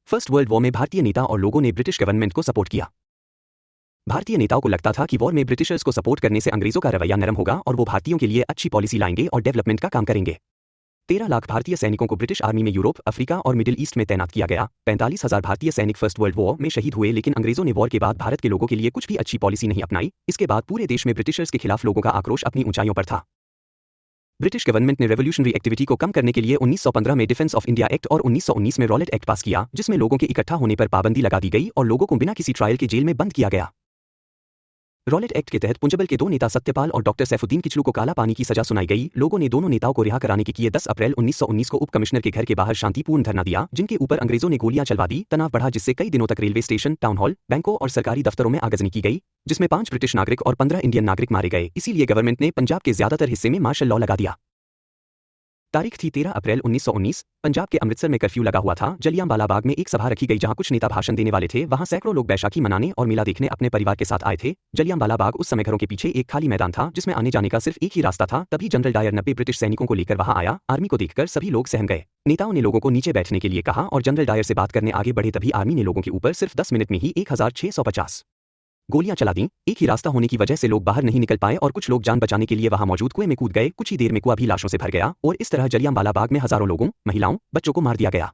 First world war में भारतीय नेता और लोगों ने ब्रिटिश गवर्नमेंट को सपोर्ट किया। भारतीय नेताओं को लगता था कि वॉर में ब्रिटिशर्स को सपोर्ट करने से अंग्रेजों का रवैया नरम होगा और वो भारतीयों के लिए अच्छी पॉलिसी लाएंगे और डेवलपमेंट का काम करेंगे। 13 लाख भारतीय सैनिकों को ब्रिटिश आर्मी में यूरोप, अफ्रीका और मिडिल ईस्ट में तैनात किया गया। 45,000 भारतीय सैनिक फर्स्ट वर्ल्ड वॉर में शहीद हुए, लेकिन अंग्रेजों ने वॉर के बाद भारत के लोगों के लिए कुछ भी अच्छी पॉलिसी नहीं अपनाई। इसके बाद पूरे देश में ब्रिटिशर्स के खिलाफ लोगों का आक्रोश अपनी ऊंचाइयों पर था। ब्रिटिश गवर्नमेंट ने रेवोल्यूशनरी एक्टिविटी को कम करने के लिए 1915 में डिफेंस ऑफ इंडिया एक्ट और 1919 में रॉलेट एक्ट पास किया, जिसमें लोगों के इकट्ठा होने पर पाबंदी लगा दी गई और लोगों को बिना किसी ट्रायल के जेल में बंद किया गया। रॉलेट एक्ट के तहत पुंजबल के 2 नेता सत्यपाल और डॉक्टर सैफुद्दीन किचलू को काला पानी की सजा सुनाई गई। लोगों ने दोनों नेताओं को रिहा कराने के लिए 10 अप्रैल 1919 को उप कमिश्नर के घर के बाहर शांतिपूर्ण धरना दिया, जिनके ऊपर अंग्रेजों ने गोलियां चलवा दी। तनाव बढ़ा, जिससे कई दिनों तक रेलवे स्टेशन, टाउन हॉल, बैंकों और सरकारी दफ्तरों में आगजनी की गई, जिसमें 5 ब्रिटिश नागरिक और 15 इंडियन नागरिक मारे गए। इसीलिए गवर्नमेंट ने पंजाब के ज्यादातर हिस्से में मार्शल लॉ लगा दिया। तारीख थी 13 अप्रैल 1919। पंजाब के अमृतसर में कर्फ्यू लगा हुआ था। जलियांवाला बाग में एक सभा रखी गई जहां कुछ नेता भाषण देने वाले थे। वहां सैकड़ों लोग बैसाखी मनाने और मेला देखने अपने परिवार के साथ आए थे। जलियांवाला बाग उस समय घरों के पीछे एक खाली मैदान था, जिसमें आने जाने का सिर्फ एक ही रास्ता था। तभी जनरल डायर 90 ब्रिटिश सैनिकों को लेकर वहां आया। आर्मी को देखकर सभी लोग सहम गए। नेताओं ने लोगों को नीचे बैठने के लिए कहा और जनरल डायर से बात करने आगे बढ़े। तभी आर्मी ने लोगों के ऊपर सिर्फ 10 मिनट में ही 1650 गोलियां चला दी। एक ही रास्ता होने की वजह से लोग बाहर नहीं निकल पाए और कुछ लोग जान बचाने के लिए वहां मौजूद कुएं में कूद गए। कुछ ही देर में कुआं भी लाशों से भर गया और इस तरह जलियांवाला बाग में हजारों लोगों, महिलाओं, बच्चों को मार दिया गया।